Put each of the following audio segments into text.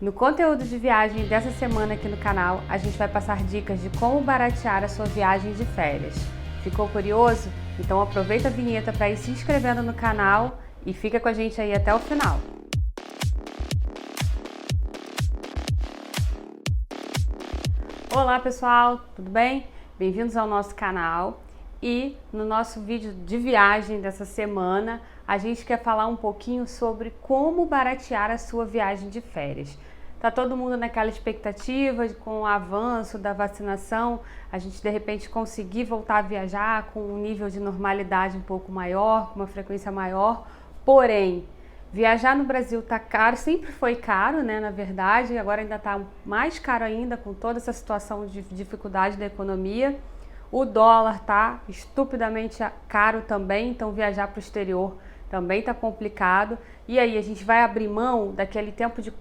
No conteúdo de viagem dessa semana aqui no canal, a gente vai passar dicas de como baratear a sua viagem de férias. Ficou curioso? Então aproveita a vinheta para ir se inscrevendo no canal e fica com a gente aí até o final. Olá pessoal, tudo bem? Bem-vindos ao nosso canal. E no nosso vídeo de viagem dessa semana, a gente quer falar um pouquinho sobre como baratear a sua viagem de férias. Tá todo mundo naquela expectativa de, com o avanço da vacinação, a gente de repente conseguir voltar a viajar com um nível de normalidade um pouco maior, com uma frequência maior. Porém, viajar no Brasil tá caro, sempre foi caro, né, na verdade, agora ainda tá mais caro ainda com toda essa situação de dificuldade da economia. O dólar tá estupidamente caro também, então viajar para o exterior também tá complicado. E aí, a gente vai abrir mão daquele tempo de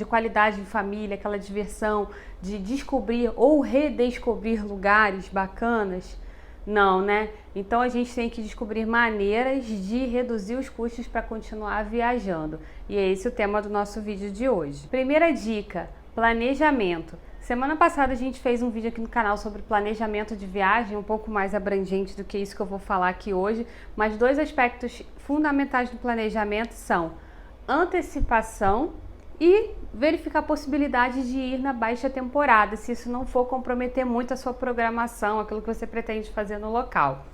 qualidade em família, aquela diversão de descobrir ou redescobrir lugares bacanas? Não, né? Então a gente tem que descobrir maneiras de reduzir os custos para continuar viajando. E é esse o tema do nosso vídeo de hoje. Primeira dica: planejamento. Semana passada a gente fez um vídeo aqui no canal sobre planejamento de viagem, um pouco mais abrangente do que isso que eu vou falar aqui hoje, mas dois aspectos fundamentais do planejamento são antecipação e verificar a possibilidade de ir na baixa temporada, se isso não for comprometer muito a sua programação, aquilo que você pretende fazer no local.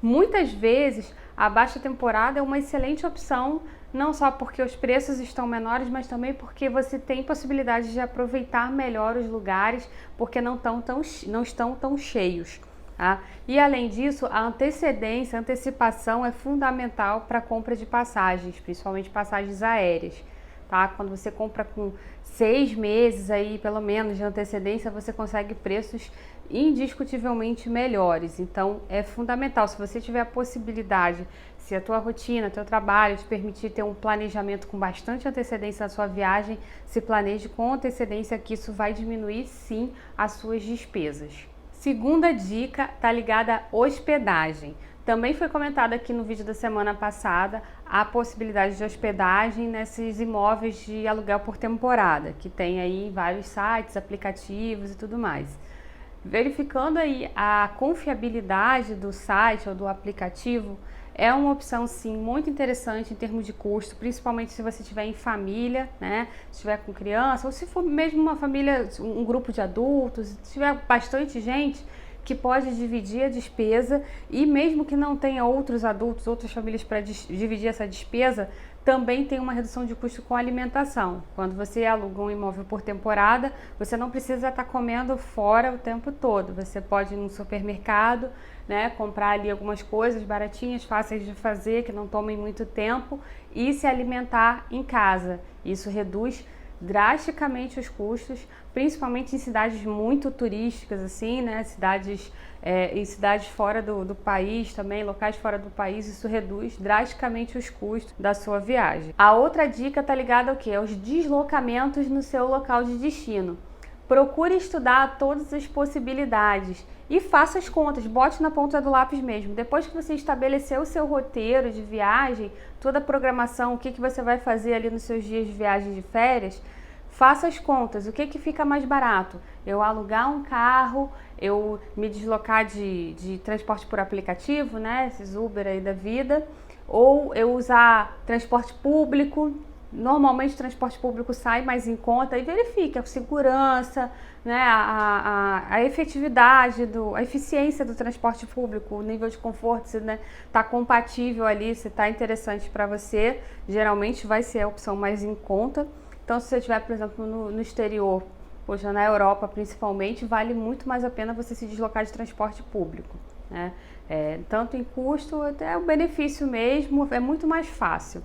Muitas vezes a baixa temporada é uma excelente opção, não só porque os preços estão menores, mas também porque você tem possibilidade de aproveitar melhor os lugares, porque não estão tão cheios. Tá? E além disso, a antecipação é fundamental para a compra de passagens, principalmente passagens aéreas. Tá? Quando você compra com 6 meses aí, pelo menos, de antecedência, você consegue preços indiscutivelmente melhores. Então, é fundamental. Se você tiver a possibilidade, se a tua rotina, teu trabalho te permitir ter um planejamento com bastante antecedência da sua viagem, se planeje com antecedência, que isso vai diminuir, sim, as suas despesas. Segunda dica está ligada à hospedagem. Também foi comentado aqui no vídeo da semana passada a possibilidade de hospedagem nesses imóveis de aluguel por temporada, que tem aí vários sites, aplicativos e tudo mais. Verificando aí a confiabilidade do site ou do aplicativo, é uma opção sim muito interessante em termos de custo, principalmente se você estiver em família, né? Se estiver com criança, ou se for mesmo uma família, um grupo de adultos, se tiver bastante gente que pode dividir a despesa, e mesmo que não tenha outros adultos, outras famílias para dividir essa despesa, também tem uma redução de custo com alimentação. Quando você aluga um imóvel por temporada, você não precisa estar comendo fora o tempo todo. Você pode ir no supermercado, né, comprar ali algumas coisas baratinhas, fáceis de fazer, que não tomem muito tempo, e se alimentar em casa. Isso reduz drasticamente os custos, principalmente em cidades muito turísticas, assim, né? Em cidades fora do país também, locais fora do país, isso reduz drasticamente os custos da sua viagem. A outra dica tá ligada ao quê? Aos deslocamentos no seu local de destino. Procure estudar todas as possibilidades e faça as contas, bote na ponta do lápis mesmo. Depois que você estabeleceu o seu roteiro de viagem, toda a programação, o que você vai fazer ali nos seus dias de viagem de férias, faça as contas. O que fica mais barato? Eu alugar um carro, eu me deslocar de transporte por aplicativo, né? Esses Uber aí da vida, ou eu usar transporte público. Normalmente o transporte público sai mais em conta, e verifique a segurança, né, a efetividade, a eficiência do transporte público, o nível de conforto, se está compatível ali, se está interessante para você, geralmente vai ser a opção mais em conta. Então, se você estiver, por exemplo, no exterior, poxa, na Europa principalmente, vale muito mais a pena você se deslocar de transporte público, né? Tanto em custo, até o benefício mesmo, é muito mais fácil.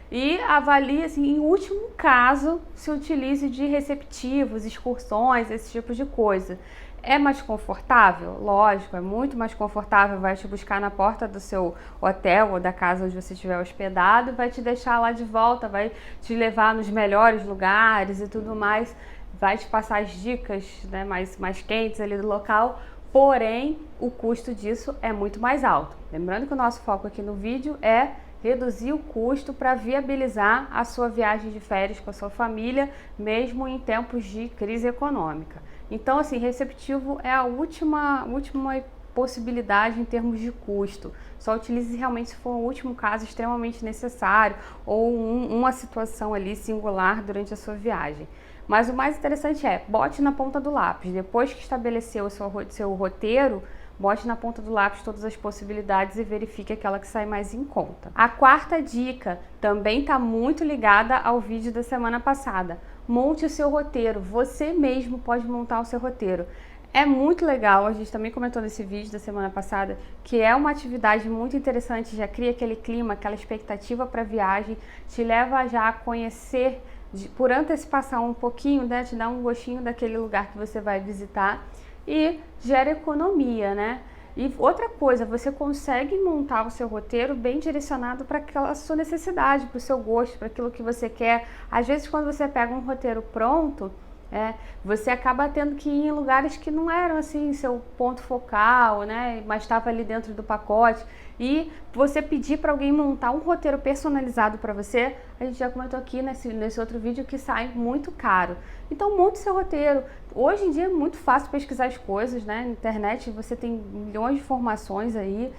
E avalie, assim, em último caso, se utilize de receptivos, excursões, esse tipo de coisa. É mais confortável? Lógico, é muito mais confortável, vai te buscar na porta do seu hotel ou da casa onde você estiver hospedado, vai te deixar lá de volta, vai te levar nos melhores lugares e tudo mais, vai te passar as dicas, né, mais quentes ali do local, porém, o custo disso é muito mais alto. Lembrando que o nosso foco aqui no vídeo é reduzir o custo para viabilizar a sua viagem de férias com a sua família, mesmo em tempos de crise econômica. Então, assim, receptivo é a última possibilidade em termos de custo. Só utilize realmente se for o último caso extremamente necessário ou uma situação ali singular durante a sua viagem. Mas o mais interessante é, bote na ponta do lápis. Depois que estabeleceu o seu roteiro, bote na ponta do lápis todas as possibilidades e verifique aquela que sai mais em conta. A quarta dica também está muito ligada ao vídeo da semana passada. Monte o seu roteiro. Você mesmo pode montar o seu roteiro. É muito legal, a gente também comentou nesse vídeo da semana passada, que é uma atividade muito interessante, já cria aquele clima, aquela expectativa para a viagem, te leva já a conhecer, por antecipação um pouquinho, né, te dá um gostinho daquele lugar que você vai visitar e gera economia, né? E outra coisa, você consegue montar o seu roteiro bem direcionado para aquela sua necessidade, para o seu gosto, para aquilo que você quer. Às vezes, quando você pega um roteiro pronto, você acaba tendo que ir em lugares que não eram assim seu ponto focal, né? Mas estava ali dentro do pacote. E você pedir para alguém montar um roteiro personalizado para você, a gente já comentou aqui nesse outro vídeo que sai muito caro. Então monte seu roteiro. Hoje em dia é muito fácil pesquisar as coisas, né? Na internet você tem milhões de informações aí.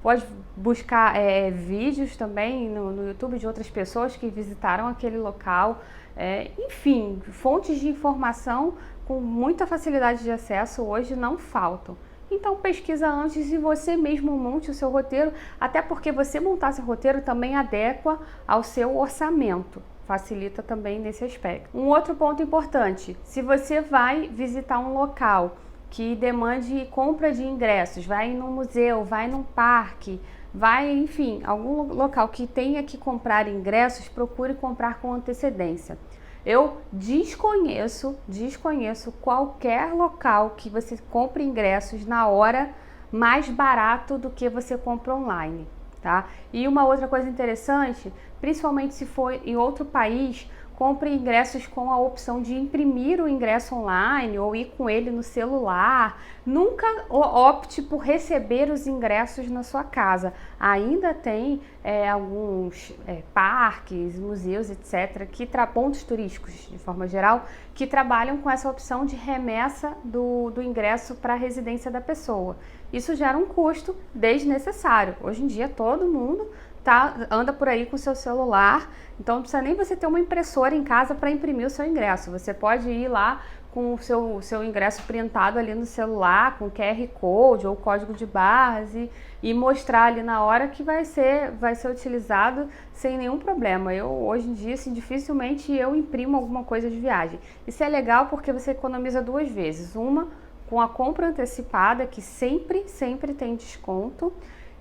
Pode buscar vídeos também no YouTube de outras pessoas que visitaram aquele local. Enfim, fontes de informação com muita facilidade de acesso hoje não faltam. Então pesquisa antes e você mesmo monte o seu roteiro, até porque você montar seu roteiro também adequa ao seu orçamento. Facilita também nesse aspecto. Um outro ponto importante, se você vai visitar um local que demande compra de ingressos, vai num museu, vai num parque, vai, enfim, algum local que tenha que comprar ingressos, procure comprar com antecedência. Eu desconheço qualquer local que você compre ingressos na hora mais barato do que você compra online, tá? E uma outra coisa interessante, principalmente se for em outro país, compre ingressos com a opção de imprimir o ingresso online ou ir com ele no celular. Nunca opte por receber os ingressos na sua casa. Ainda tem alguns parques, museus, etc., pontos turísticos, de forma geral, que trabalham com essa opção de remessa do ingresso para a residência da pessoa. Isso gera um custo desnecessário. Hoje em dia todo mundo anda por aí com o seu celular, então não precisa nem você ter uma impressora em casa para imprimir o seu ingresso. Você pode ir lá com o seu ingresso printado ali no celular, com QR Code ou código de barras e mostrar ali na hora que vai ser utilizado sem nenhum problema. Hoje em dia, assim, dificilmente eu imprimo alguma coisa de viagem. Isso é legal porque você economiza duas vezes. Uma, com a compra antecipada, que sempre tem desconto,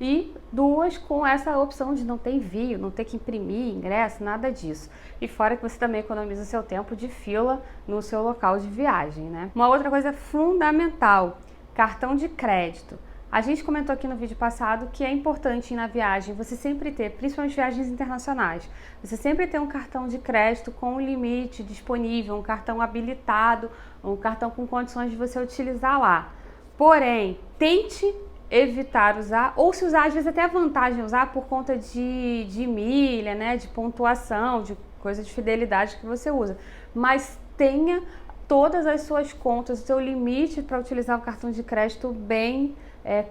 e duas, com essa opção de não ter envio, não ter que imprimir ingresso, nada disso. E fora que você também economiza seu tempo de fila no seu local de viagem, né? Uma outra coisa fundamental, cartão de crédito. A gente comentou aqui no vídeo passado que é importante na viagem você sempre ter, principalmente viagens internacionais, você sempre ter um cartão de crédito com um limite disponível, um cartão habilitado, um cartão com condições de você utilizar lá. Porém, tente evitar usar, ou se usar, às vezes até a vantagem usar por conta de milha, né, de pontuação, de coisa de fidelidade que você usa, mas tenha todas as suas contas, o seu limite para utilizar o cartão de crédito bem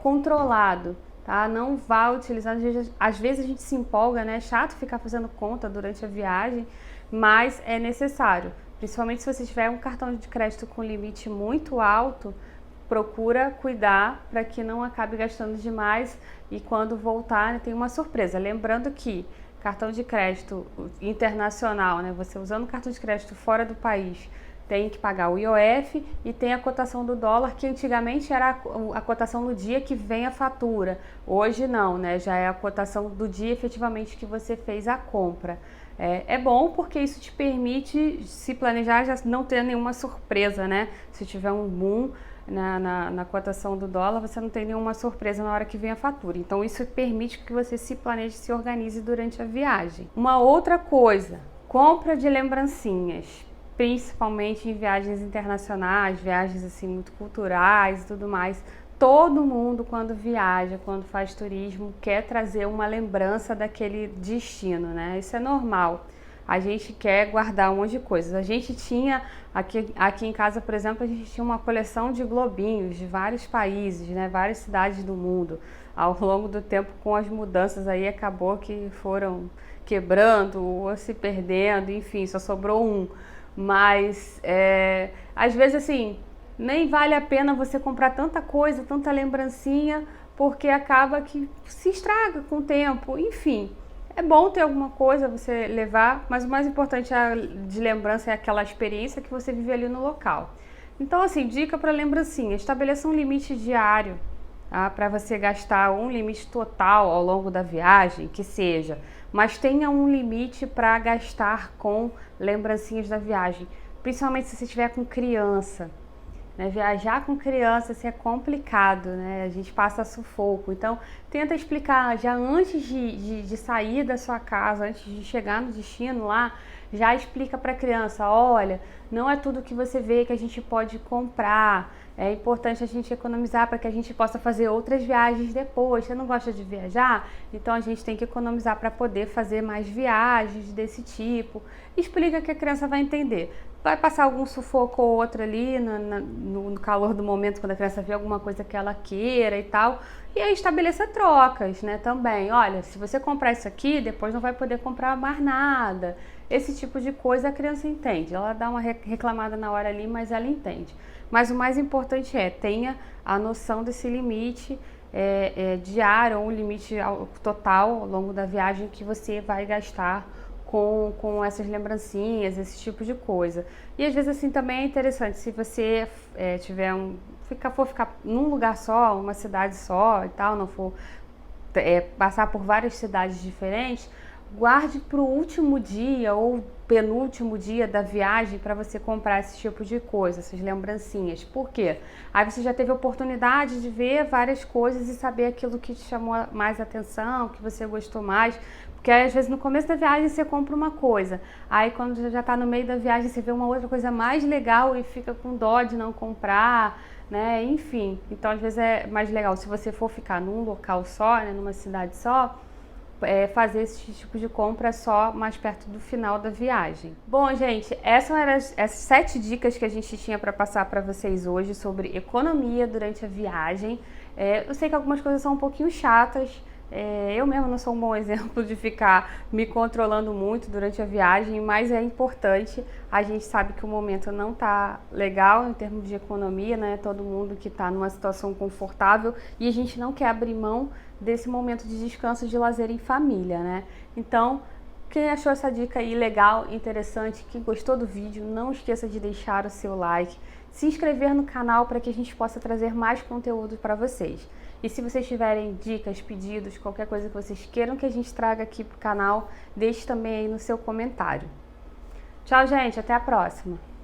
controlado, tá? Não vá utilizar, às vezes a gente se empolga, né, é chato ficar fazendo conta durante a viagem, mas é necessário, principalmente se você tiver um cartão de crédito com limite muito alto, procura cuidar para que não acabe gastando demais e quando voltar, né, tem uma surpresa. Lembrando que cartão de crédito internacional, né, você usando cartão de crédito fora do país, tem que pagar o IOF e tem a cotação do dólar, que antigamente era a cotação no dia que vem a fatura. Hoje não, né, já é a cotação do dia efetivamente que você fez a compra. É bom porque isso te permite se planejar, já não ter nenhuma surpresa, né? Se tiver um boom na cotação do dólar, você não tem nenhuma surpresa na hora que vem a fatura. Então isso permite que você se planeje, se organize durante a viagem. Uma outra coisa, compra de lembrancinhas, principalmente em viagens internacionais, viagens assim muito culturais e tudo mais. Todo mundo, quando viaja, quando faz turismo, quer trazer uma lembrança daquele destino, né? Isso é normal. A gente quer guardar um monte de coisas. A gente tinha, aqui em casa, por exemplo, a gente tinha uma coleção de globinhos de vários países, né? Várias cidades do mundo. Ao longo do tempo, com as mudanças aí, acabou que foram quebrando ou se perdendo, enfim, só sobrou um. Mas, às vezes, assim, nem vale a pena você comprar tanta coisa, tanta lembrancinha, porque acaba que se estraga com o tempo. Enfim, é bom ter alguma coisa você levar, mas o mais importante de lembrança é aquela experiência que você vive ali no local. Então, assim, dica para lembrancinha: estabeleça um limite diário, tá? Para você gastar um limite total ao longo da viagem, que seja, mas tenha um limite para gastar com lembrancinhas da viagem, principalmente se você estiver com criança. Né? Viajar com criança assim, é complicado, né? A gente passa sufoco. Então, tenta explicar já antes de sair da sua casa, antes de chegar no destino lá, já explica para a criança: olha, não é tudo que você vê que a gente pode comprar. É importante a gente economizar para que a gente possa fazer outras viagens depois. Você não gosta de viajar? Então a gente tem que economizar para poder fazer mais viagens desse tipo. Explica que a criança vai entender. Vai passar algum sufoco ou outro ali no calor do momento, quando a criança vê alguma coisa que ela queira e tal. E aí estabeleça trocas, né, também. Olha, se você comprar isso aqui, depois não vai poder comprar mais nada. Esse tipo de coisa a criança entende. Ela dá uma reclamada na hora ali, mas ela entende. Mas o mais importante tenha a noção desse limite diário, ou um limite total ao longo da viagem que você vai gastar com essas lembrancinhas, esse tipo de coisa. E às vezes assim também é interessante, se você for ficar num lugar só, uma cidade só e tal, não for passar por várias cidades diferentes, guarde para o último dia ou penúltimo dia da viagem para você comprar esse tipo de coisa, essas lembrancinhas. Por quê? Aí você já teve a oportunidade de ver várias coisas e saber aquilo que te chamou mais atenção, que você gostou mais. Porque às vezes no começo da viagem você compra uma coisa, aí quando já está no meio da viagem você vê uma outra coisa mais legal e fica com dó de não comprar, né? Enfim, então às vezes é mais legal, se você for ficar num local só, né, numa cidade só, fazer esse tipo de compra só mais perto do final da viagem. Bom, gente, essas eram as 7 dicas que a gente tinha para passar para vocês hoje sobre economia durante a viagem. Eu sei que algumas coisas são um pouquinho chatas. Eu mesmo não sou um bom exemplo de ficar me controlando muito durante a viagem, mas é importante. A gente sabe que o momento não está legal em termos de economia, né? Todo mundo que está numa situação confortável e a gente não quer abrir mão desse momento de descanso, de lazer em família, né? Então, quem achou essa dica aí legal, interessante, que gostou do vídeo, não esqueça de deixar o seu like, se inscrever no canal para que a gente possa trazer mais conteúdo para vocês. E se vocês tiverem dicas, pedidos, qualquer coisa que vocês queiram que a gente traga aqui pro canal, deixe também aí no seu comentário. Tchau, gente, até a próxima!